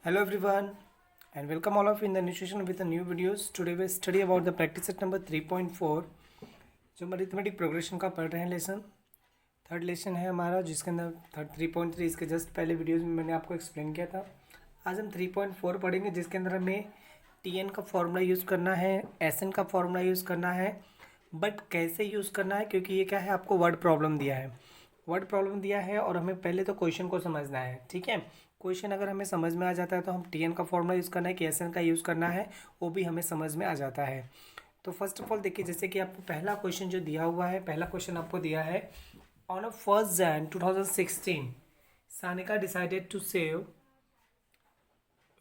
Hello everyone and welcome all of you in the new session with the new videos. Today we study about the practice set number 3.4 जो हम arithmetic progression का पढ़ रहे हैं lesson third lesson है हमारा जिसके अंदर 3.3 इसके जस्ट पहले वीडियोस में मैंने आपको एक्सप्लेन किया था। आज हम 3.4 पढ़ेंगे जिसके अंदर हमें टीएन का फॉर्मूला यूज़ करना है, एसएन का फॉर्मूला यूज़ करना है, बट कैसे यूज़ करना है क्योंकि ये क्या है आपको वर्ड प्रॉब्लम दिया है और हमें पहले तो क्वेश्चन को समझना है। ठीक है, क्वेश्चन अगर हमें समझ में आ जाता है तो हम टीएन का फॉर्मूला यूज़ करना है कि एसएन का यूज़ करना है वो भी हमें समझ में आ जाता है। तो फर्स्ट ऑफ ऑल देखिए, जैसे कि आपको पहला क्वेश्चन जो दिया हुआ है, पहला क्वेश्चन आपको दिया है on a 1st Jan 2016 Sanika decided to save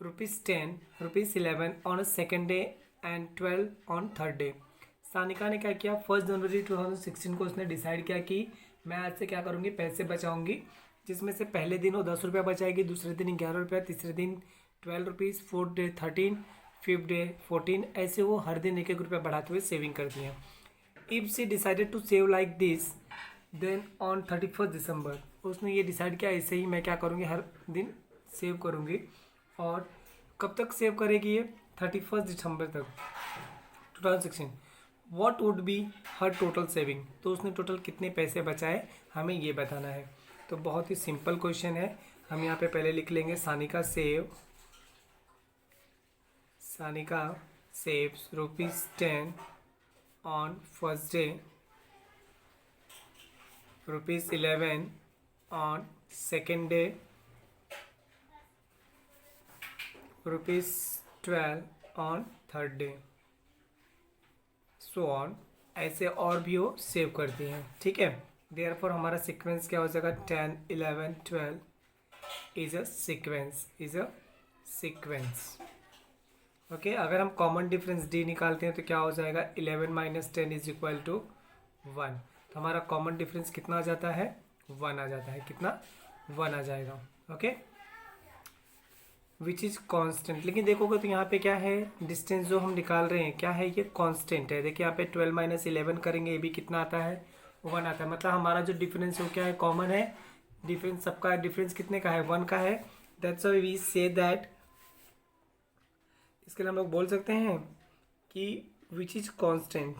₹10, ₹11 on a second day and 12 on third day. Sanika ने क्या किया, 1 जनवरी 2016 को उसने डिसाइड किया कि मैं आज से क्या करूँगी, पैसे बचाऊँगी, जिसमें से पहले दिन वो 10 रुपया बचाएगी, दूसरे दिन 11 रुपया, तीसरे दिन 12 rupees, fourth day 13, fifth day 14, ऐसे वो हर दिन 1-1 रुपया बढ़ाते हुए सेविंग करती हैं। If she decided to save like this then on 31 दिसंबर उसने ये डिसाइड किया ऐसे ही मैं क्या करूँगी, हर दिन सेव करूँगी। और कब तक सेव करेगी ये, 31 दिसंबर तक 2016। What would be her total saving, तो उसने टोटल कितने पैसे बचाए हमें ये बताना है। तो बहुत ही सिंपल क्वेश्चन है। हम यहाँ पे पहले लिख लेंगे Sanika saves ₹10 on first day, ₹11 on second day, ₹12 on third day, so on, ऐसे और भी वो सेव करती हैं। ठीक है, देयरफॉर हमारा सीक्वेंस क्या हो जाएगा, 10, 11, 12 इज अ सीक्वेंस। ओके, अगर हम कॉमन डिफरेंस डी निकालते हैं तो क्या हो जाएगा, 11 - 10 इज इक्वल टू 1। तो हमारा कॉमन डिफरेंस कितना आ जाता है, 1 आ जाता है। कितना, 1 आ जाएगा। Okay, which is constant. लेकिन देखोगे तो यहाँ पे क्या है, डिस्टेंस जो हम निकाल रहे हैं क्या है, ये कांस्टेंट है। देखिए यहाँ पे 12 - 11 करेंगे, ये भी कितना आता है, 1 आता है। मतलब हमारा जो डिफरेंस है वो क्या है, कॉमन है। डिफरेंस सबका डिफरेंस कितने का है, 1 का है। That's why we say that, इसके लिए हम लोग बोल सकते हैं कि which is constant,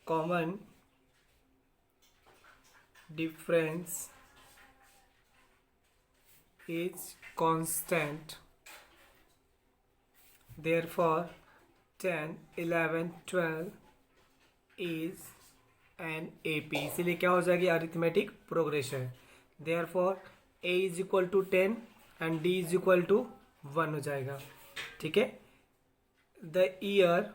common difference is constant, therefore 10, 11, 12 is an AP। इसीलिए क्या हो जाएगी, arithmetic progression. therefore A is equal to 10 and D is equal to 1 हो जाएगा। ठीक है, the year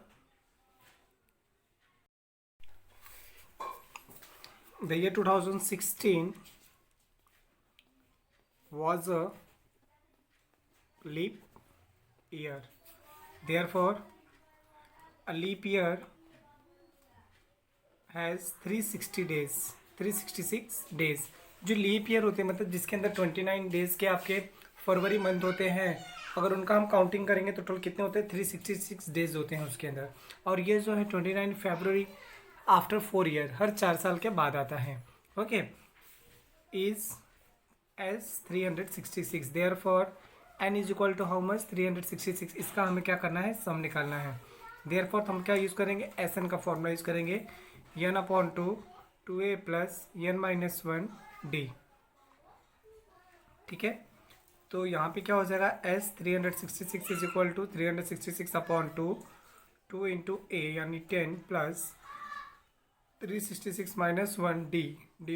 the year 2016 was a leap year, therefore a leap year has 366 days। जो leap year होते हैं मतलब जिसके अंदर 29 डेज के आपके फरवरी मंथ होते हैं, अगर उनका हम काउंटिंग करेंगे तो टोटल कितने होते हैं, 366 डेज होते हैं उसके अंदर। और ये जो है 29 फरवरी आफ्टर 4 ईयर, हर 4 साल के बाद आता है। Okay, is S 366, therefore n is equal to how much, 366। इसका हमें क्या करना है, सम निकालना है। देयरफॉर हम क्या यूज़ करेंगे, एस एन का फॉर्मूला यूज़ करेंगे, n/2 2a + n - 1 d। ठीक है, तो यहाँ पे क्या हो जाएगा, s 366 is equal to 366/2 2 × a यानी 10 + 366 - 1 d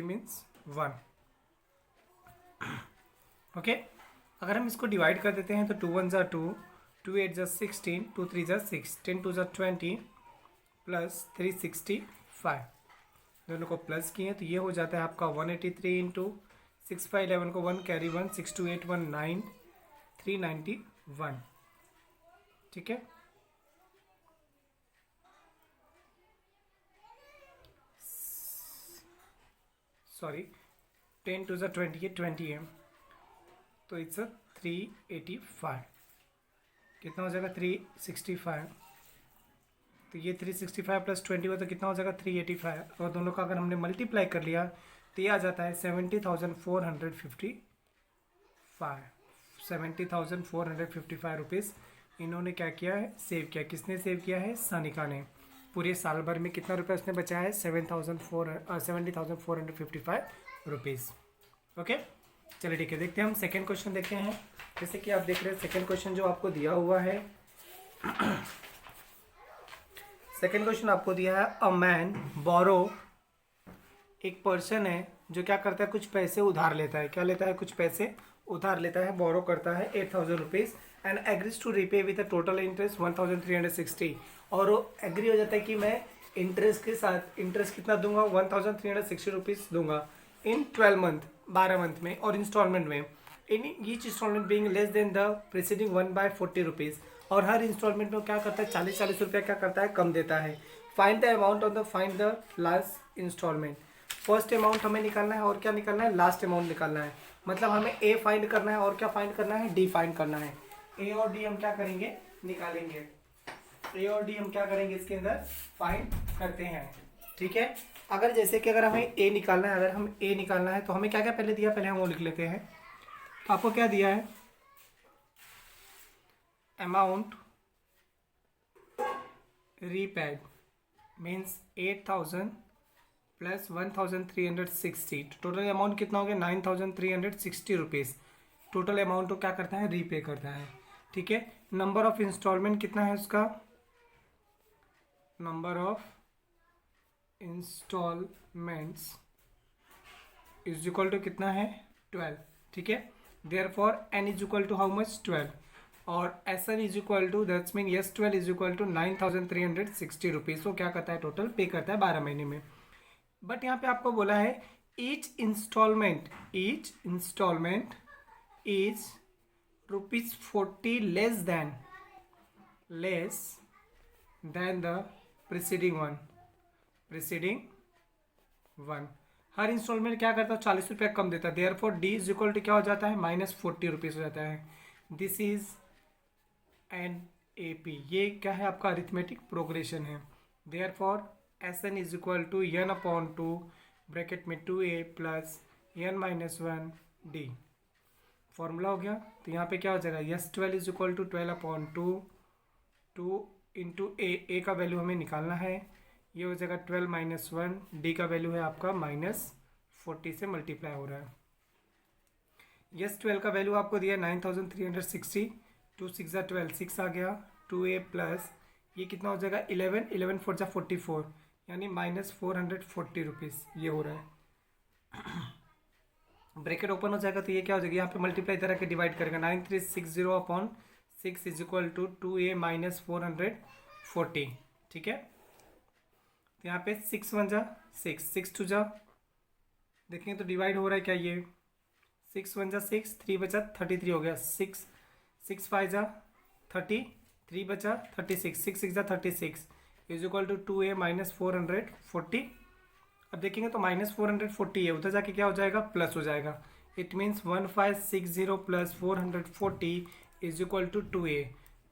मीन्स 1। ओके, अगर हम इसको डिवाइड कर देते हैं तो 2 1 = 2, 2 8 = 16, 2 3 = 6, 10 2 = 20 + 365, दोनों को प्लस किए तो ये हो जाता है आपका 183 × 6 5 11 को 1 कैरी 1 6 2 8 1 9 391। ठीक है, सॉरी 10 2 = 20 20 है तो इट्स 385। कितना हो जाएगा, 365। तो ये 365 + 20 हुआ तो कितना हो जाएगा, 385। और दोनों का अगर हमने मल्टीप्लाई कर लिया तो ये आ जाता है 70,455 ₹70,455 इन्होंने क्या किया है, सेव किया। किसने सेव किया है? सानिका ने। पूरे साल भर में कितना रुपये उसने बचाया है? ₹70,455। ओके, चलिए ठीक है, देखते हैं हम सेकेंड क्वेश्चन देखते हैं। जैसे कि आप देख रहे हैं सेकेंड क्वेश्चन जो आपको दिया हुआ है। सेकेंड क्वेश्चन आपको दिया है, अ मैन बोरो, एक पर्सन है जो क्या करता है, कुछ पैसे उधार लेता है। क्या लेता है? कुछ पैसे उधार लेता है, बोरो करता है 8,000 rupees and agrees to repay with a total interest 1,360। और वो एग्री हो जाता है कि मैं इंटरेस्ट के साथ, इंटरेस्ट कितना दूंगा? 1,360 रुपीज़ दूंगा इन 12 मंथ, 12 मंथ में, और इंस्टॉलमेंट में। In each installment being less than the preceding 1/40 rupees. और हर इंस्टॉलमेंट में क्या करता है? 40 रुपये क्या करता है? कम देता है। Find the amount of the, find the last installment. First amount हमें निकालना है और क्या निकालना है? लास्ट अमाउंट निकालना है। मतलब हमें ए फाइंड करना है और क्या फाइंड करना है? डी फाइंड करना है। ए और डी हम क्या करेंगे? निकालेंगे। ए और डी हम क्या करेंगे? इसके अंदर फाइंड करते हैं। ठीक है, अगर जैसे कि अगर हमें ए निकालना है, अगर हम ए निकालना है तो हमें क्या क्या पहले दिया, पहले हम वो लिख लेते हैं। तो आपको क्या दिया है? Amount repaid means 8,000 plus 1,360। Total amount कितना हो गया? 9,360 रुपीज़। टोटल अमाउंट को क्या करता है? रीपे करता है। ठीक है, नंबर ऑफ इंस्टॉलमेंट कितना है उसका? Number of installments is equal to कितना है? 12। ठीक है, therefore n is equal to how much? 12। और S N is equal to, that's mean S 12 is equal to 9,360 rupees. वो क्या करता है? टोटल पे करता है 12 महीने में। बट यहाँ पे आपको बोला है each installment is ₹40 less than the preceding one. हर इंस्टॉलमेंट क्या करता है? 40 रुपये कम देता है। Therefore D is equal to क्या हो जाता है? -40 हो जाता है। This is an A P. ये क्या है? आपका अरिथमेटिक प्रोग्रेशन है। Therefore S N is equal to n/2 bracket में 2a plus n-1 D. Formula हो गया। तो यहाँ पे क्या हो जाएगा? Yes 12 is equal to 12/2 2 into A का वैल्यू हमें निकालना है। ये हो जाएगा 12-1। डी का वैल्यू है आपका -40 से मल्टीप्लाई हो रहा है। यस 12 का वैल्यू आपको दिया 9,360। 2 6 12, 6 आ गया। 2a प्लस ये कितना हो जाएगा? 11 4 44, यानी -440 रुपीज़ ये हो रहा है। ब्रैकेट ओपन हो जाएगा तो ये क्या हो जाएगा? यहाँ पे मल्टीप्लाई तरह के डिवाइड करेगा। 9360/6 इज इक्वल टू 2a -440। ठीक है, तो यहाँ पे 6 1 जा 6, 6 2 जा, देखेंगे तो डिवाइड हो रहा है क्या? ये 6 1 जा 6, 3 बचा 33 हो गया। 6 6 5 जा 30, 3 बचा 36, 6 6 जा 36 इज इक्वल टू 2a -440। अब देखेंगे तो -440 है, उधर जाके क्या हो जाएगा? प्लस हो जाएगा। It means 1560 plus 440 is equal to 2a।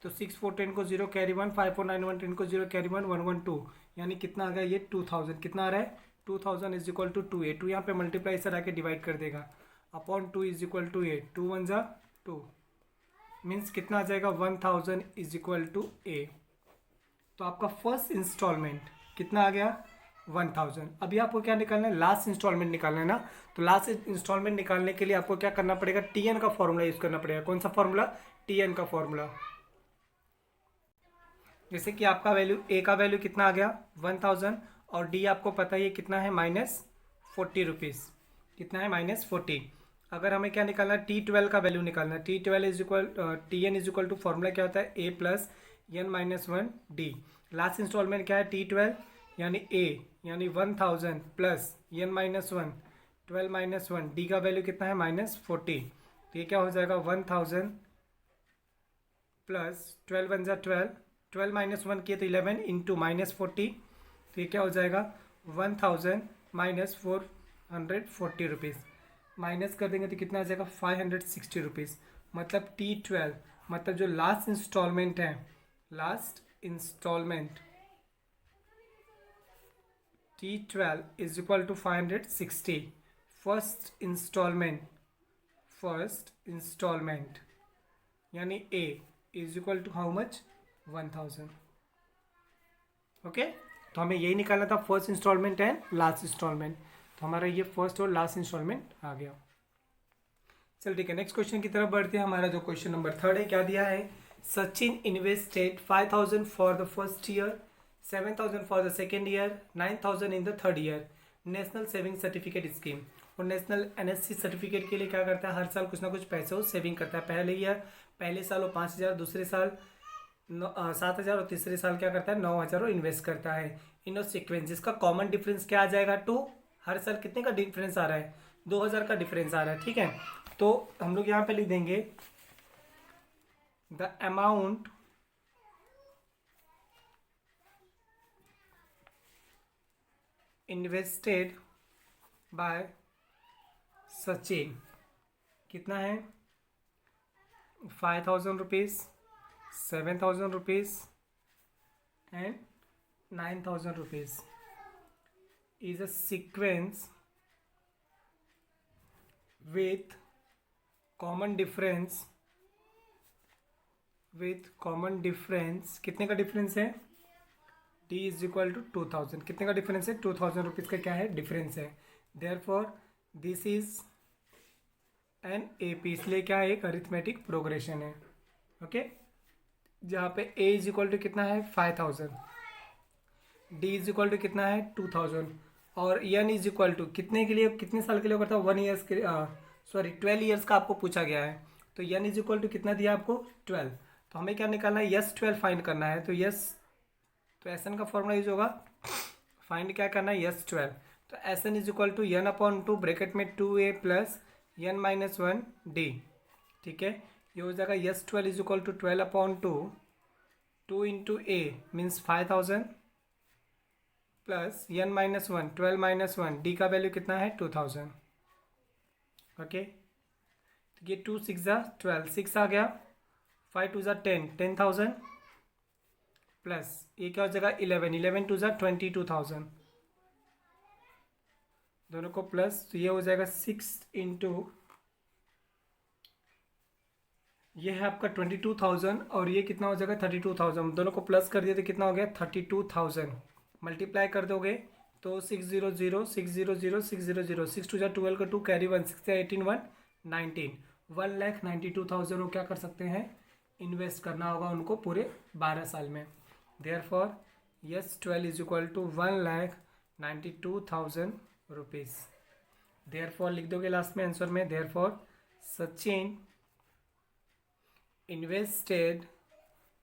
तो 6 4 10 को 0 कैरी 1, 5 4 9 1 10 को 0 कैरी 1 1 1 2, यानी कितना आ गया? ये 2000। कितना आ रहा है? 2000 इज इक्वल टू 2a। 2 यहाँ पे मल्टीप्लाई से आके डिवाइड कर देगा upon 2 is equal to a। 2 1 जा 2 मीन्स कितना आ जाएगा? 1000 इज इक्वल टू a। तो आपका फर्स्ट इंस्टॉलमेंट कितना आ गया? 1000। अभी आपको क्या निकालना है? लास्ट इंस्टॉलमेंट निकालना है ना। तो लास्ट इंस्टॉलमेंट निकालने के लिए आपको क्या करना पड़ेगा? TN का फॉर्मूला यूज करना पड़ेगा। कौन सा फॉर्मूला? TN का फॉर्मूला। जैसे कि आपका वैल्यू, ए का वैल्यू कितना आ गया? 1000, और डी आपको पता है ये कितना है? -40 रुपीज़। कितना है? -40। अगर हमें क्या निकालना है? T12 का वैल्यू निकालना है। T12 is equal, TN is equal to, formula क्या होता है? A plus n-1 D. Last installment क्या है? T12 यानी A यानी 1000 प्लस n-1 12-1, डी का वैल्यू कितना है? -40। तो ये क्या हो जाएगा? 1000 प्लस 12 1 जा 12, 12 -1 किए तो 11 इंटू -40, तो ये क्या हो जाएगा? 1000 -440 रुपीज़। माइनस कर देंगे तो कितना आ जाएगा? 560 रुपीज़। मतलब T12, मतलब जो लास्ट इंस्टॉलमेंट है, last instalment T12 is equal to 560। First instalment यानी A is equal to how much 1000। Okay, तो हमें यही निकालना था first instalment and last instalment. तो हमारा ये फर्स्ट और लास्ट इंस्टॉलमेंट आ गया। चल ठीक है, नेक्स्ट क्वेश्चन की तरफ बढ़ते हैं। हमारा जो क्वेश्चन नंबर 3 है, क्या दिया है? Sachin invested 5000 for the first year, 7000 for the second year, 9000 in the third year, national saving certificate scheme. और नेशनल एनएससी सर्टिफिकेट के लिए क्या करता है? हर साल कुछ ना कुछ पैसे वो सेविंग करता है। पहले साल वो 5000, दूसरे साल 7000 और तीसरे साल क्या करता है? 9000 और इन्वेस्ट करता है। इन सीक्वेंस इसका कॉमन डिफरेंस क्या आ जाएगा? 2। हर साल कितने का डिफरेंस आ रहा है? 2000 का डिफरेंस आ रहा है। ठीक है, तो हम लोग यहाँ पे लिख देंगे the amount invested bye Sachin कितना है? 5000 rupees, 7000 rupees and 9000 rupees is a sequence with common difference कितने का डिफरेंस है? d is equal to 2000। कितने का डिफरेंस है? 2000 रुपीज़ का क्या है? डिफरेंस है। Therefore this is N AP, इसलिए क्या है? एक अरिथमेटिक प्रोग्रेशन है। ओके, जहाँ पे a इज इक्वल टू कितना है? 5000, d इज इक्वल टू कितना है? 2000, और n इज इक्वल टू कितने के लिए, कितने साल के लिए करता है? 1 ईयर्स के, 12 ईयर्स का आपको पूछा गया है। तो n इज इक्वल टू कितना दिया आपको? 12। तो हमें क्या निकालना है? यस 12 फाइंड करना है। तो SN का फॉर्मूला यूज होगा, फाइंड क्या करना है? यस 12। तो SN is equal to n/2 bracket में 2a प्लस n-1 d। ठीक है, ये हो जाएगा yes 12 is equal to 12/2, 2 into a means 5000 plus n-1, 12-1, d का वैल्यू कितना है? 2000। ओके, तो ये 2 6 ज़ा 12, 6 आ गया, 5 2 ज़ा 10, 10,000 प्लस ये क्या हो जाएगा? 11, 11 2 ज़ा 22,000, दोनों को प्लस, तो ये हो जाएगा 6 इंटू, ये है आपका 22,000 और ये कितना हो जाएगा? 32,000। दोनों को प्लस कर दिया तो कितना हो गया? 32,000। मल्टीप्लाई कर दोगे तो 600 600 600, 6 2 12 का 2 कैरी 1, 6 18 1 19, 1,92,000 वो क्या कर सकते हैं? इन्वेस्ट करना होगा उनको पूरे 12 साल में। Therefore S 12 is equal to 1,92,000 rupees. Therefore लिख दोगे लास्ट में आंसर में, therefore Sachin invested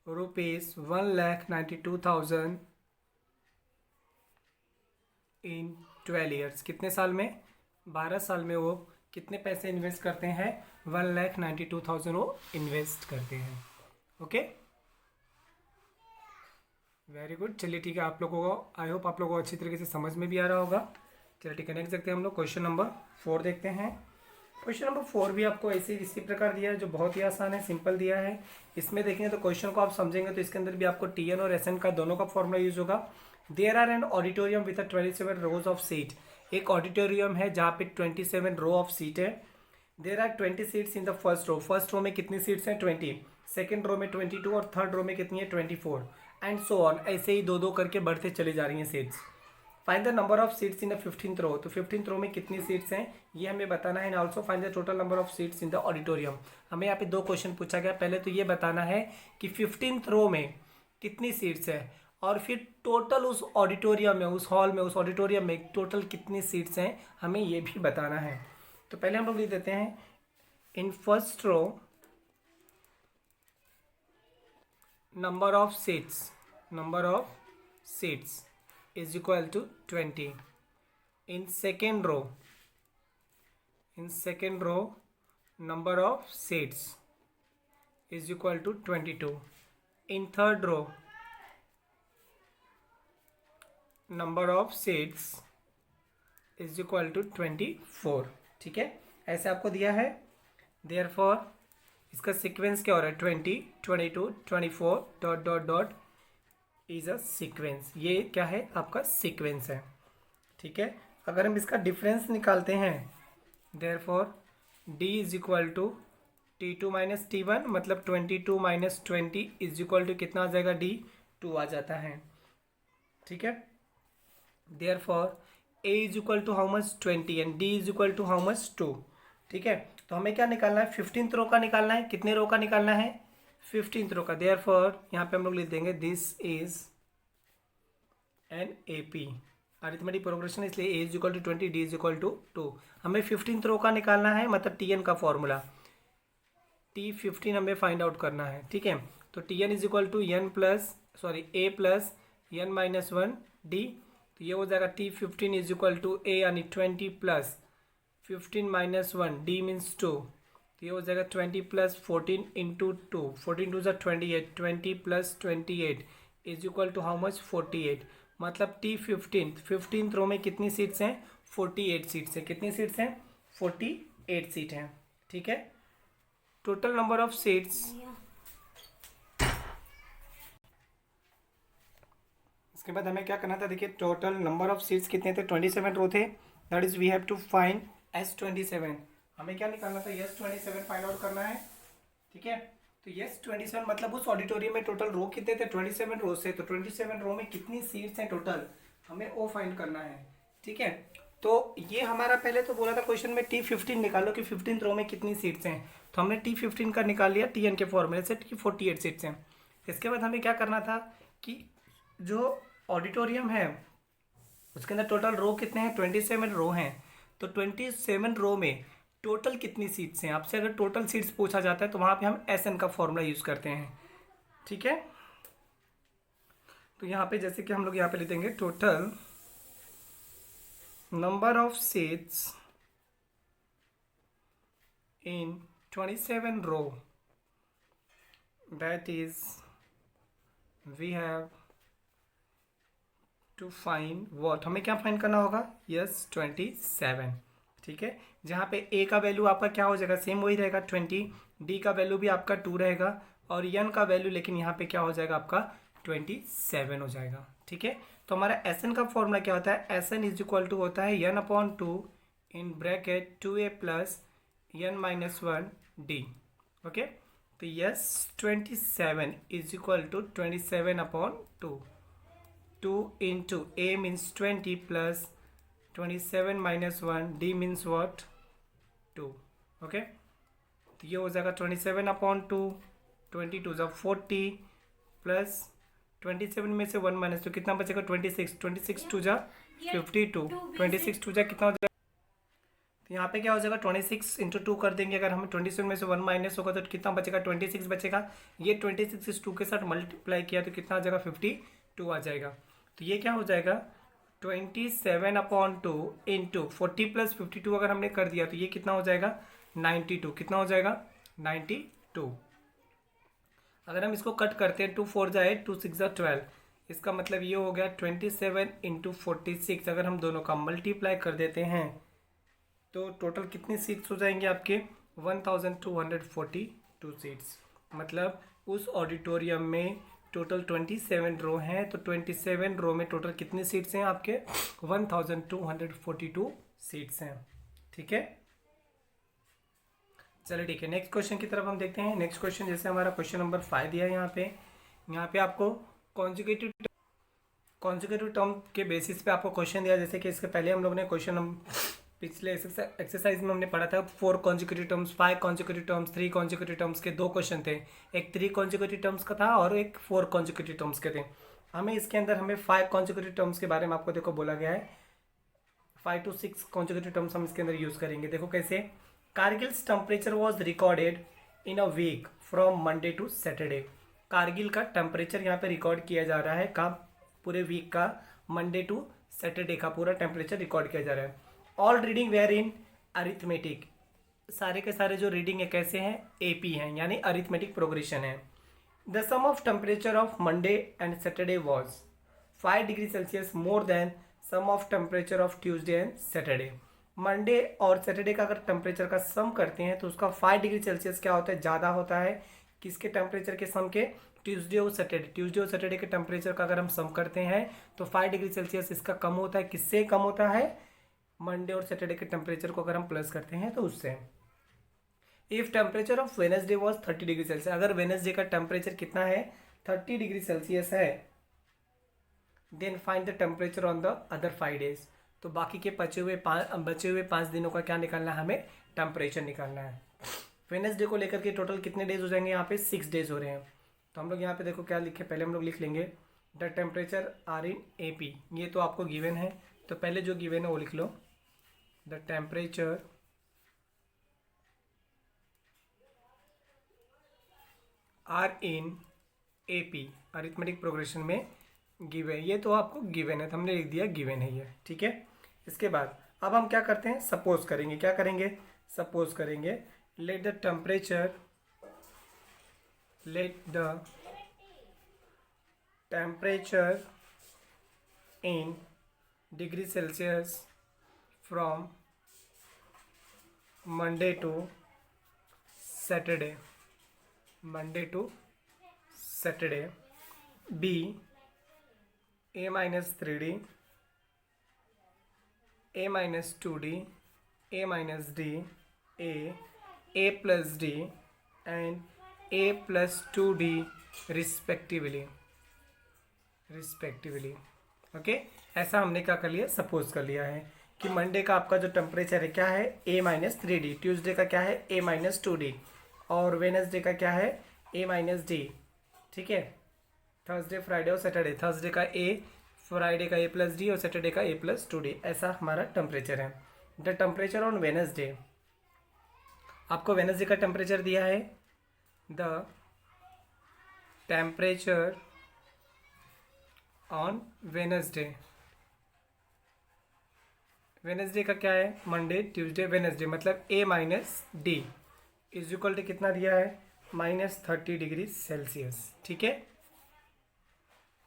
rupees 1,92,000 in 12 years. कितने साल में? 12 साल में वो कितने पैसे इन्वेस्ट करते हैं? 1,92,000 वो इन्वेस्ट करते हैं। Okay, very good. चलिए ठीक है, आप लोगों को आई होप आप लोगों को अच्छी तरीके से समझ में भी आ रहा होगा। चलिए ठीक है, नेक्स्ट देखते हैं हम लोग क्वेश्चन नंबर 4 देखते हैं। क्वेश्चन नंबर 4 भी आपको ऐसे इसी प्रकार दिया है, जो बहुत ही आसान है, सिंपल दिया है। इसमें देखेंगे तो क्वेश्चन को आप समझेंगे तो इसके अंदर भी आपको TN और SN का दोनों का फॉर्मूला यूज होगा। There are an auditorium with 27 rows of seat. एक ऑडिटोरियम है जहाँ पे 27 रो ऑफ सीट है। There are 20 seats in the first row. First row में कितनी सीट्स हैं? 20। सेकेंड रो में 22 और थर्ड रो में कितनी है? 24 एंड सो ऑन। ऐसे ही दो दो करके बढ़ते चली जा रही हैं seats. Find the number of seats in the 15th रो। तो 15th रो में कितनी सीट्स हैं ये हमें बताना है। And also find the total number of seats in the auditorium. हमें यहाँ पे 2 क्वेश्चन पूछा गया। पहले तो ये बताना है कि 15th रो में कितनी सीट्स है, और फिर टोटल उस ऑडिटोरियम में, उस हॉल में, उस ऑडिटोरियम में टोटल कितनी सीट्स हैं हमें ये भी बताना है। तो पहले हम लोग लिख देते हैं in first row number of seats is equal to 20. In second row number of seats is equal to 22. In third row number of seats is equal to 24. ठीक है, ऐसे आपको दिया है। Therefore इसका सीक्वेंस क्या हो रहा है? 20 22 24 dot dot dot is a sequence. ये क्या है? आपका सीक्वेंस है। ठीक है, अगर हम इसका डिफरेंस निकालते हैं, therefore d is equal to T2 minus T1 मतलब 22 माइनस 20 इज इक्वल टू कितना आ जाएगा, D2 आ जाता है। ठीक है, therefore A is equal to how much 20 and D is equal to how much 2। ठीक है, तो हमें क्या निकालना है, 15th रो का निकालना है। कितने रो का निकालना है, 15th रो का। देयर फॉर यहाँ पे हम लोग लिख देंगे this is an A P arithmetic progression, इसलिए A is equal to 20, D is equal to 2। हमें 15th रो का निकालना है, मतलब टी एन का फॉर्मूला T15 हमें फाइंड आउट करना है। ठीक है, तो T N is equal to A plus N minus 1 D. तो ये हो जाएगा T15 इज इक्वल टू ए यानी 20 प्लस 15 माइनस 1 डी मीन्स 2। तो ये हो जाएगा 20 प्लस 14 इंटू 2, 14 टू ज़ा 28, 20 plus 28 is equal to how much 48। मतलब T15th रो में कितनी सीट्स हैं, 48 सीट्स हैं। कितनी सीट्स हैं, 48 सीट हैं। ठीक है, टोटल नंबर ऑफ सीट्स, इसके बाद हमें क्या करना था, देखिए टोटल नंबर ऑफ सीट्स कितने थे, 27 रो थे। That is we have to find S27। हमें क्या निकालना था, S27 फाइंड आउट करना है। ठीक है, तो S27 मतलब उस ऑडिटोरियम में टोटल रो कितने थे, 27 रो से। तो 27 रो में कितनी सीट्स हैं टोटल, हमें वो फाइंड करना है। ठीक है, तो ये हमारा पहले तो बोला था क्वेश्चन में T15 निकालो कि 15th रो में कितनी सीट्स हैं। तो हमने T15 का निकाल लिया TN के फॉर्मूले से कि 48 सीट्स हैं। इसके बाद हमें क्या करना था कि जो ऑडिटोरियम है उसके अंदर टोटल रो कितने हैं, 27 रो हैं। तो 27 रो में टोटल कितनी सीट्स हैं, आपसे अगर टोटल सीट्स पूछा जाता है तो वहाँ पे हम SN का फॉर्मूला यूज़ करते हैं। ठीक है, तो यहाँ पे जैसे कि हम लोग यहाँ पे लिख देंगे total number of seats in 27 row, that is we have to find what, हमें क्या फाइंड करना होगा, S27। ठीक है, जहाँ पे ए का वैल्यू आपका क्या हो जाएगा, सेम वही रहेगा 20, डी का वैल्यू भी आपका 2 रहेगा और एन का वैल्यू लेकिन यहाँ पे क्या हो जाएगा आपका 27 हो जाएगा। ठीक है, तो हमारा एस एन का फॉर्मूला क्या होता है, S N is equal to होता है n/2 इन bracket 2a plus n minus 1 D. Okay, तो S27 is equal to 27/2, 2 into a means 20 plus 27 minus 1 d means what, 2। Okay, तो ये हो जाएगा 27/2, 22 ज़ा 40 प्लस 27 में से 1 माइनस, तो कितना बचेगा 26, 26 टू ज़ा 52, 26 टू ज़ा कितना हो जाएगा, तो यहाँ पे क्या हो जाएगा 26 इंटू 2 कर देंगे। अगर हमें 27 में से 1 माइनस होगा तो कितना बचेगा, 26 बचेगा। ये 26 इस 2 के साथ मल्टीप्लाई किया तो कितना आ जाएगा 52 आ जाएगा। तो ये क्या हो जाएगा 27/2 इंटू 40 प्लस 52 अगर हमने कर दिया तो ये कितना हो जाएगा 92। कितना हो जाएगा 92। अगर हम इसको कट करते हैं 2 4 जाए 2 6 जा 12, इसका मतलब ये हो गया 27 इंटू 46। अगर हम दोनों का मल्टीप्लाई कर देते हैं तो टोटल कितनी सीट्स हो जाएंगे आपके 1242 सीट्स। मतलब उस ऑडिटोरियम में टोटल 27 रो हैं, तो 27 रो में टोटल कितनी सीट्स हैं आपके 1242 सीट्स हैं। ठीक है, चलिए ठीक है, नेक्स्ट क्वेश्चन की तरफ हम देखते हैं। नेक्स्ट क्वेश्चन जैसे हमारा क्वेश्चन नंबर 5 दिया है यहाँ पे आपको कॉन्जिक्यूटिव टर्म के बेसिस पे आपको क्वेश्चन दिया। जैसे कि इसके पहले हम लोग ने पिछले एक्सरसाइज में हमने पढ़ा था 4 consecutive terms, 5 consecutive terms, 3 consecutive terms के 2 क्वेश्चन थे। एक 3 कॉन्जिक्यूटिव टर्म्स का था और एक 4 कॉन्जिक्यूटिव टर्म्स के थे। हमें इसके अंदर 5 कॉन्जिक्यूटिव टर्म्स के बारे में आपको देखो बोला गया है। 5 to 6 कॉन्जिक्यूटिव टर्म्स हम इसके अंदर यूज़ करेंगे। देखो कैसे, Kargil's temperature was recorded in a week from Monday to Saturday. Kargil का टेम्परेचर यहाँ पे रिकॉर्ड किया जा रहा है, का पूरे वीक का मंडे टू सैटरडे का पूरा टेम्परेचर रिकॉर्ड किया जा रहा है। All reading where in arithmetic, सारे के सारे जो रीडिंग है कैसे हैं, AP हैं, यानी अरिथमेटिक प्रोग्रेशन है। The sum of temperature of Monday and Saturday was 5 degree Celsius more than sum of temperature of Tuesday and Saturday. Monday और सैटरडे का अगर टेम्परेचर का सम करते हैं तो उसका 5 डिग्री सेल्सियस क्या होता है, ज़्यादा होता है किसके टेम्परेचर के सम के, ट्यूसडे और सैटरडे के टेम्परेचर का अगर हम सम करते हैं तो 5 डिग्री सेल्सियस इसका कम होता है। किससे कम होता है, मंडे और सैटरडे के टेम्परेचर को अगर हम प्लस करते हैं तो उससे। If temperature of Wednesday was 30 degree Celsius, अगर वेनसडे का टेम्परेचर कितना है 30 डिग्री सेल्सियस है, then find the temperature on the other 5 days, तो बाकी के बचे हुए 5 दिनों का क्या निकालना है, हमें टेम्परेचर निकालना है। वेनसडे को लेकर के टोटल कितने डेज हो जाएंगे, यहाँ पे 6 डेज हो रहे हैं। तो हम लोग यहाँ पे देखो क्या लिखे, पहले हम लोग लिख लेंगे the temperature are in AP, ये तो आपको गिवन है, तो पहले जो गिवन है वो लिख लो, the temperature are in AP, arithmetic progression में गिवन, ये तो आपको गिवन है तो हमने लिख दिया गिवन है ये, ठीक है। इसके बाद अब हम क्या करते हैं, सपोज करेंगे, क्या करेंगे, सपोज करेंगे, let the temperature in degree Celsius from Monday to Saturday be A-3D, A-2D, A-D, A+D and A+2D respectively. Okay, ऐसा हमने क्या कर लिया, सपोज कर लिया है कि मंडे का आपका जो टेम्परेचर है क्या है A-3D, ट्यूसडे का क्या है A-2D और वेनसडे का क्या है A-D, ठीक है। थर्सडे, फ्राइडे और सैटरडे, थर्सडे का A, फ्राइडे का A+D और सैटरडे का A+2D, ऐसा हमारा टेम्परेचर है। द टेम्परेचर ऑन वेनसडे, आपको वेनसडे का टेम्परेचर दिया है, द टेम्परेचर ऑन वेनसडे का क्या है, मंडे ट्यूसडे वेनसडे, मतलब A-D इज इक्वल टू कितना दिया है, -30 डिग्री सेल्सियस, ठीक है।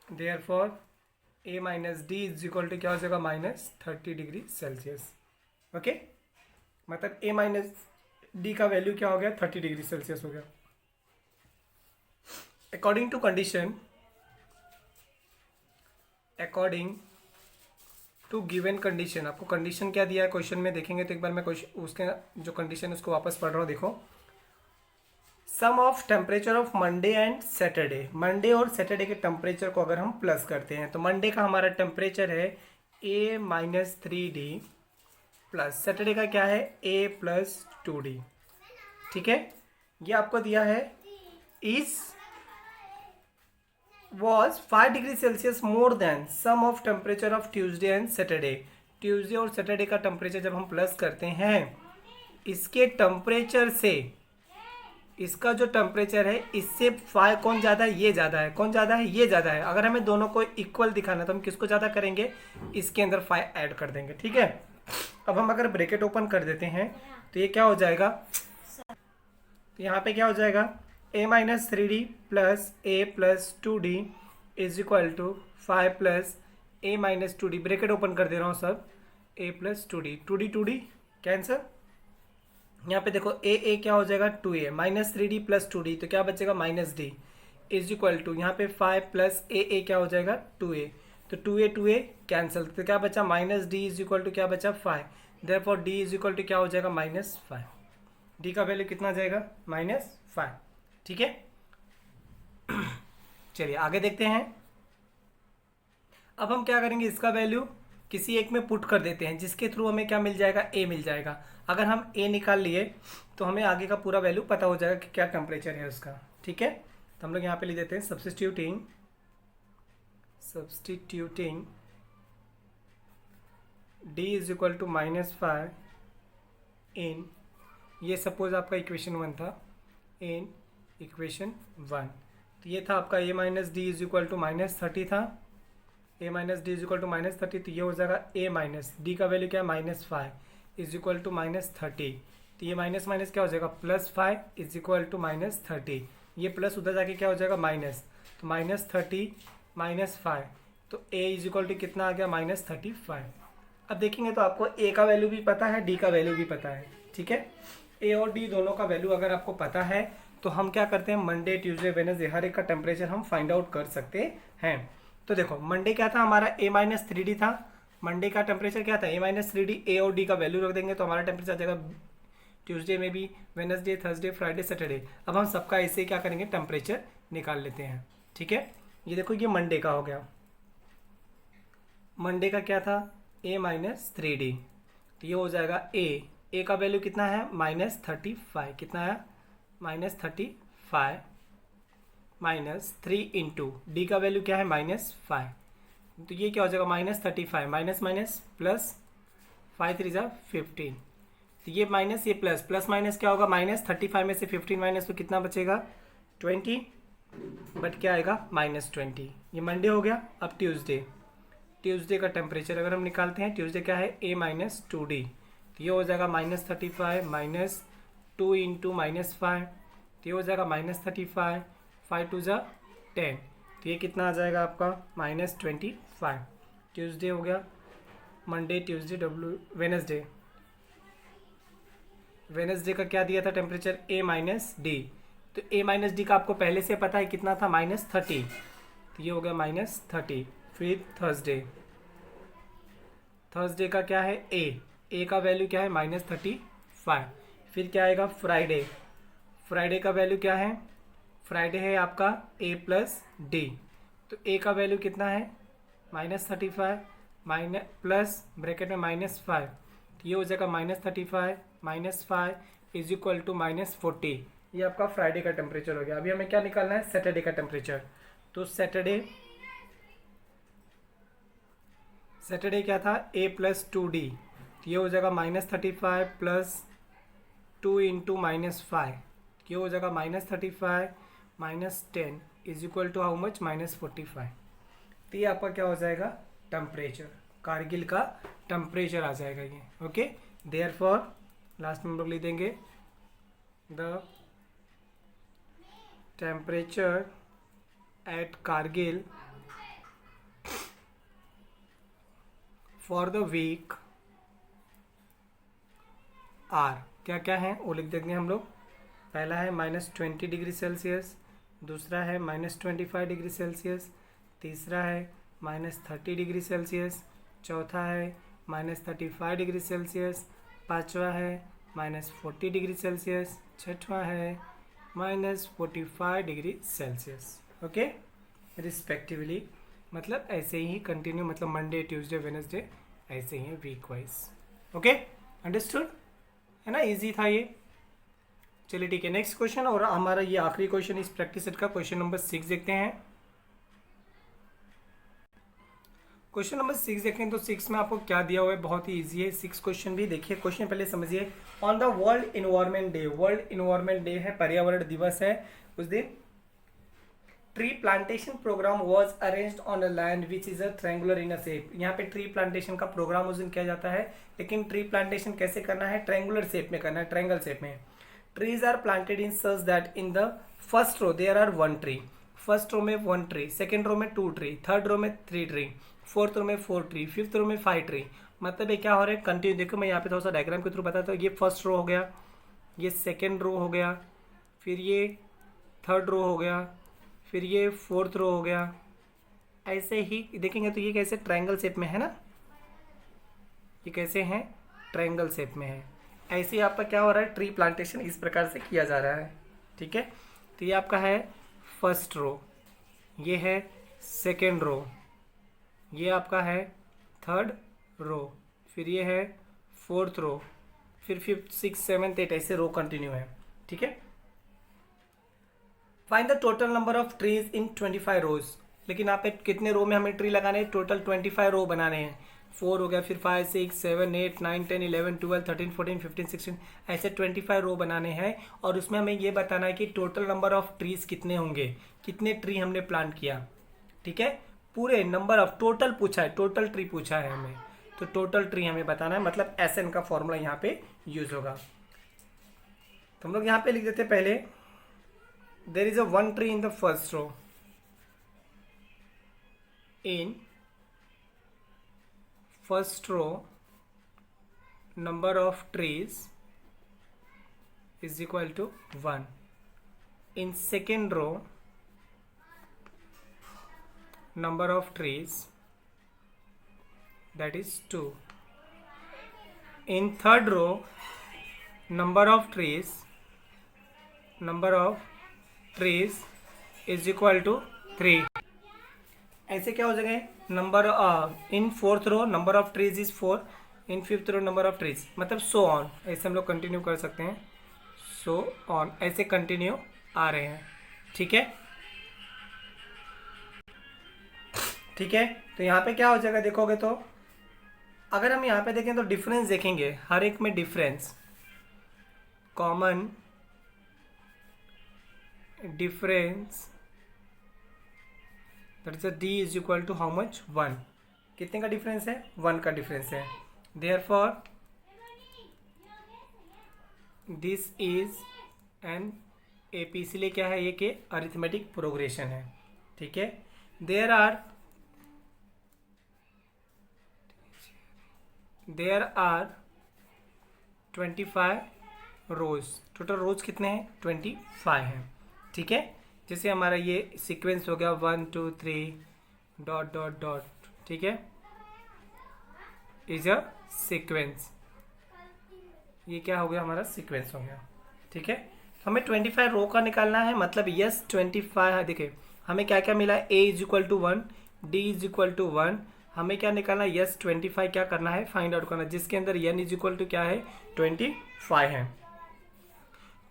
Therefore A-D is equal to क्या हो जाएगा, -30 डिग्री सेल्सियस, ओके। मतलब A-D का वैल्यू क्या हो गया, 30 डिग्री सेल्सियस हो गया। अकॉर्डिंग टू गिवन कंडीशन, आपको कंडीशन क्या दिया है क्वेश्चन में, देखेंगे तो एक बार मैं क्वेश्चन उसके जो कंडीशन है उसको वापस पढ़ रहा हूँ, देखो। Sum of temperature of Monday and Saturday, Monday और सैटरडे के टेम्परेचर को अगर हम प्लस करते हैं तो मंडे का हमारा टेम्परेचर है A-3D प्लस सैटरडे का क्या है A+2D, ठीक है। ये आपको दिया है is was 5 degree Celsius more than sum of temperature of Tuesday and Saturday, Tuesday और सैटरडे का टेम्परेचर जब हम प्लस करते हैं इसके टेम्परेचर से, इसका जो टेम्परेचर है इससे 5 कौन ज़्यादा है, ये ज़्यादा है, कौन ज़्यादा है, ये ज़्यादा है। अगर हमें दोनों को इक्वल दिखाना तो हम किसको ज़्यादा करेंगे, इसके अंदर 5 ऐड कर देंगे, ठीक है। अब हम अगर ब्रैकेट ओपन कर देते हैं तो ये क्या हो जाएगा, तो यहाँ पे क्या हो जाएगा, A-3D plus A+2D is equal to 5 plus A-2D, bracket open कर दे रहा हूँ सब, A+2D, 2D कैंसर, यहाँ पे देखो A क्या हो जाएगा 2A, -3D प्लस 2D, तो क्या बचेगा -D इज इक्वल टू यहाँ पे 5 प्लस A क्या हो जाएगा 2A, तो 2A कैंसिल, तो क्या बचा -D इज इक्वल टू क्या बचा 5, therefore D is equal to क्या हो जाएगा -5, D का वैल्यू कितना जाएगा -5, ठीक है। चलिए आगे देखते हैं। अब हम क्या करेंगे, इसका वैल्यू किसी एक में पुट कर देते हैं जिसके थ्रू हमें क्या मिल जाएगा, A मिल जाएगा। अगर हम A निकाल लिए तो हमें आगे का पूरा वैल्यू पता हो जाएगा कि क्या टेम्परेचर है उसका, ठीक है। तो हम लोग यहाँ पे लिख देते हैं substituting D is equal to -5 in, ये सपोज आपका इक्वेशन 1 था, इन इक्वेशन 1, तो ये था आपका A-D इज इक्वल टू -30 था, A-D इज इक्वल टू -30, तो ये हो जाएगा A-D का वैल्यू क्या है -5 इज इक्वल टू -30, तो ये माइनस माइनस क्या हो जाएगा +5 इज इक्वल टू -30, ये प्लस उधर जाके क्या हो जाएगा माइनस, तो -30 -5, तो A इज इक्वल टू कितना आ गया -35। अब देखेंगे तो आपको A का वैल्यू भी पता है, D का वैल्यू भी पता है, ठीक है। A और D दोनों का वैल्यू अगर आपको पता है तो हम क्या करते हैं, मंडे ट्यूसडे वेडनेसडे हर एक का टेम्परेचर हम फाइंड आउट कर सकते हैं। तो देखो मंडे क्या था हमारा A-3D था, मंडे का टेम्परेचर क्या था A-3D, A और D का वैल्यू रख देंगे तो हमारा टेम्परेचर आ जाएगा ट्यूसडे में भी, वेडनेसडे, थर्सडे, फ्राइडे, सैटरडे। अब हम सबका ऐसे क्या करेंगे, टेम्परेचर निकाल लेते हैं। ठीक है, ये देखो ये मंडे का हो गया। मंडे का क्या था, A-3D, तो ये हो जाएगा ए का वैल्यू कितना है, -35। कितना है, -35 माइनस 3 इंटू डी का वैल्यू क्या है, -5। तो ये क्या हो जाएगा, -35 माइनस माइनस प्लस 5 3 जा 15। तो ये माइनस, ये प्लस, प्लस माइनस क्या होगा, -35 में से 15 माइनस तो कितना बचेगा, 20। बट क्या आएगा, -20। ये मंडे हो गया। अब ट्यूसडे, ट्यूसडे का टेम्परेचर अगर हम निकालते हैं, ट्यूसडे क्या है, A-2D, तो ये हो जाएगा -35 माइनस 2 इंटू -5, तो ये हो जाएगा -35, 5 2 जा 10, तो ये कितना आ जाएगा आपका, -25। ट्यूसडे हो गया। मंडे, ट्यूसडे, वेडनेसडे, वेडनेसडे का क्या दिया था टेम्परेचर, A-D, तो A-D का आपको पहले से पता है कितना था, -30, तो ये हो गया -30। फिर थर्सडे, थर्सडे का क्या है, ए का वैल्यू क्या है, -35। फिर क्या आएगा, फ्राइडे, फ्राइडे का वैल्यू क्या है, फ्राइडे है आपका A+D, तो ए का वैल्यू कितना है, -35 माइनस प्लस ब्रैकेट में -5, तो ये हो जाएगा -35 -5 इज इक्वल टू -40। ये आपका फ्राइडे का टेम्परेचर हो गया। अभी हमें क्या निकालना है, सैटरडे का टेम्परेचर। तो सैटरडे, सैटरडे क्या था, A+2D, ये हो जाएगा -35 प्लस 2 इंटू -5, ये हो जाएगा -35 -10 is equal to how much, -45। तो ये आपका क्या हो जाएगा, टेम्परेचर, कारगिल का टेम्परेचर आ जाएगा ये। ओके, देयरफॉर लास्ट में हम लोग लिख देंगे the temperature at Kargil for the week are, क्या क्या है वो लिख देंगे हम लोग। पहला है -20 डिग्री सेल्सियस, दूसरा है -25 डिग्री सेल्सियस, तीसरा है -30 डिग्री सेल्सियस, चौथा है -35 डिग्री सेल्सियस, पांचवा है -40 डिग्री सेल्सियस, छठवां है -45 डिग्री सेल्सियस। ओके, रिस्पेक्टिवली, मतलब ऐसे ही कंटिन्यू, मतलब मंडे, ट्यूसडे, वेडनेसडे ऐसे ही वीक वाइज। ओके, अंडरस्टूड है ना, इजी था ये। चलिए ठीक है, नेक्स्ट क्वेश्चन, और हमारा ये आखिरी क्वेश्चन इस प्रैक्टिस सेट का, क्वेश्चन नंबर 6 देखते हैं। क्वेश्चन नंबर 6 देखें तो 6 में आपको क्या दिया हुआ है, बहुत ही इजी है 6 क्वेश्चन भी। देखिए क्वेश्चन पहले समझिए। On the world environment day, world environment day है, पर्यावरण दिवस है उस दिन, tree plantation programme was arranged on a land which is a triangular in a shape. यहाँ पे ट्री प्लांटेशन का प्रोग्राम उस दिन किया जाता है, लेकिन ट्री प्लांटेशन कैसे करना है, ट्रायंगुलर शेप में करना है, ट्रायंगल शेप में। Trees are planted in such that in the first row there are 1 tree, first row में 1 ट्री, सेकेंड रो में 2 ट्री, थर्ड रो में 3 ट्री, फोर्थ रो में 4 ट्री, फिफ्थ रो में 5 ट्री। मतलब ये क्या हो रहा है, कंटिन्यू। देखो मैं यहाँ पे थोड़ा सा डायग्राम के थ्रू बताता हूँ। ये फर्स्ट रो हो गया, ये सेकेंड रो हो गया, फिर ये थर्ड रो हो गया, फिर ये फोर्थ रो हो गया। ऐसे ही देखेंगे तो ये कैसे ट्रायंगल शेप में है ना, ये कैसे हैं, ट्रायंगल शेप में है। ऐसे ही आपका क्या हो रहा है, ट्री प्लांटेशन इस प्रकार से किया जा रहा है। ठीक है, तो ये आपका है फर्स्ट रो, ये है सेकेंड रो, ये आपका है थर्ड रो, फिर ये है फोर्थ रो, फिर फिफ्थ, सिक्स, सेवन्थ, एट, ऐसे रो कंटिन्यू है। ठीक है, find the total number of trees in 25 रोज। लेकिन यहाँ पे कितने रो में हमें ट्री लगाने हैं, टोटल 25 रो बनाने हैं। 4 हो गया, फिर 5 6 7 8 9 10 11 12 13 14 15 16, ऐसे 25 रो बनाने हैं। और उसमें हमें ये बताना है कि टोटल नंबर ऑफ ट्रीज कितने होंगे, कितने ट्री हमने प्लांट किया। ठीक है, पूरे नंबर ऑफ, टोटल पूछा है, टोटल ट्री पूछा है हमें, तो टोटल ट्री हमें बताना है, मतलब SN का फॉर्मूला यहाँ पे यूज होगा। तो हम लोग यहाँ पे लिख देते पहले, there is a 1 tree in the first row, in first row number of trees is equal to 1, in second row number of trees that is 2, in third row number of trees is equal to 3। ऐसे क्या हो जाएगा, number in fourth row number of trees is 4, in fifth row number of trees, मतलब so on, ऐसे हम लोग continue कर सकते हैं, सो ऑन, ऐसे कंटिन्यू आ रहे हैं। ठीक है, ठीक है। तो यहाँ पे क्या हो जाएगा देखोगे तो, अगर हम यहाँ पे देखें तो डिफरेंस देखेंगे, हर एक में difference, common difference, that is d is equal to how much, 1। कितने का डिफरेंस है, 1 का डिफरेंस है। Therefore this is an AP, इसलिए क्या है ये कि अरिथमेटिक प्रोग्रेशन है। ठीक है, देयर आर 25 रोज, टोटल रोज कितने हैं, 25 हैं। ठीक है, जैसे हमारा ये सीक्वेंस हो गया 1 2 3 डॉट डॉट डॉट, ठीक है, इज अ सीक्वेंस, ये क्या हो गया, हमारा सीक्वेंस हो गया। ठीक है, हमें 25 रो का निकालना है, मतलब यस 25 है। देखिए हमें क्या क्या मिला, A is equal to 1, D is equal to 1, हमें क्या निकालना है, यस 25 क्या करना है, फाइंड आउट करना है, जिसके अंदर एन इज इक्वल टू क्या है, 25 है।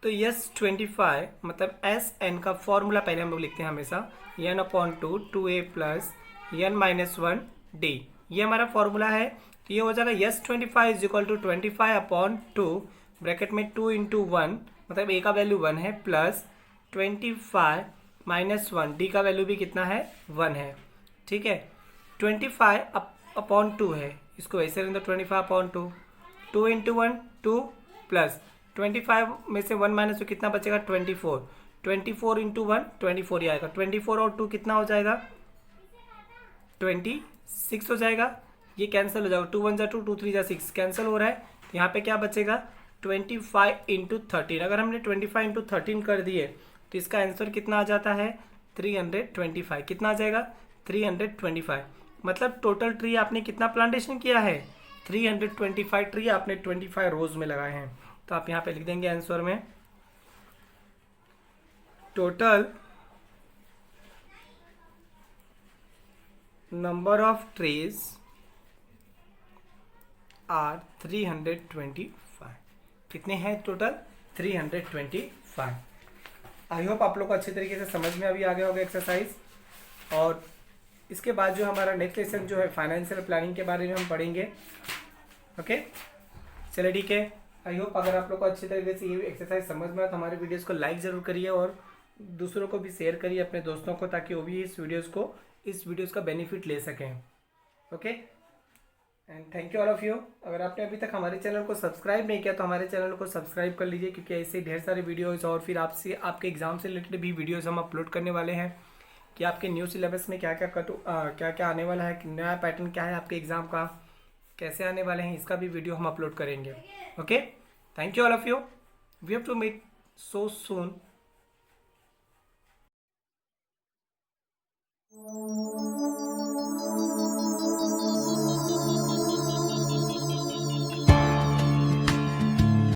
तो यस 25 मतलब एस एन का फॉर्मूला पहले हम लोग लिखते हैं हमेशा, n upon 2 plus N minus 1 d, ये हमारा फॉर्मूला है। तो ये हो जाएगा yes 25 is equal to 25 upon 2, bracket में 2 इंटू 1, मतलब ए का वैल्यू 1 है, प्लस 25 माइनस 1, डी का वैल्यू भी कितना है, 1 है। ठीक है, 25 अपॉन 2 है, इसको ऐसे रखें तो 25 अपॉन 2, 2 इंटू 1 2 प्लस 25 में से 1 माइनस, तो कितना बचेगा, 24, 24 इंटू 1 24 ही आएगा, 24 और 2 कितना हो जाएगा, 26 हो जाएगा। ये कैंसिल हो जाएगा, 2 1 जा 2, 2 3 जा 6, कैंसिल हो रहा है। तो यहाँ पे क्या बचेगा, 25 इंटू 13। अगर हमने 25 इंटू 13 कर दिए तो इसका आंसर कितना आ जाता है, 325। कितना आ जाएगा, 325। मतलब टोटल ट्री आपने कितना प्लांटेशन किया है, 325 ट्री आपने 25 रोज में लगाए हैं। तो आप यहाँ पे लिख देंगे आंसर में, total number of trees are 325। कितने हैं टोटल, 325। आई होप आप लोग को अच्छे तरीके से समझ में अभी आ गया होगा एक्सरसाइज। और इसके बाद जो हमारा नेक्स्ट लेसन जो है फाइनेंशियल प्लानिंग के बारे में हम पढ़ेंगे। ओके, चलिए ठीक है। आई होप अगर आप लोग को अच्छे तरीके से ये एक्सरसाइज समझ में आए तो हमारे वीडियोस को लाइक ज़रूर करिए और दूसरों को भी शेयर करिए अपने दोस्तों को, ताकि वो भी इस वीडियोस का बेनिफिट ले सकें। Okay, and thank you all of you. अगर आपने अभी तक हमारे चैनल को सब्सक्राइब नहीं किया तो हमारे चैनल को सब्सक्राइब कर लीजिए, क्योंकि ऐसे ढेर सारे वीडियोस और फिर आपके एग्जाम से रिलेटेड भी वीडियोस हम अपलोड करने वाले हैं कि आपके न्यू सिलेबस में क्या क्या आने वाला है, नया पैटर्न क्या है आपके एग्ज़ाम का, कैसे आने वाले हैं, इसका भी वीडियो हम अपलोड करेंगे। Okay, thank you all of you, we have to meet so soon.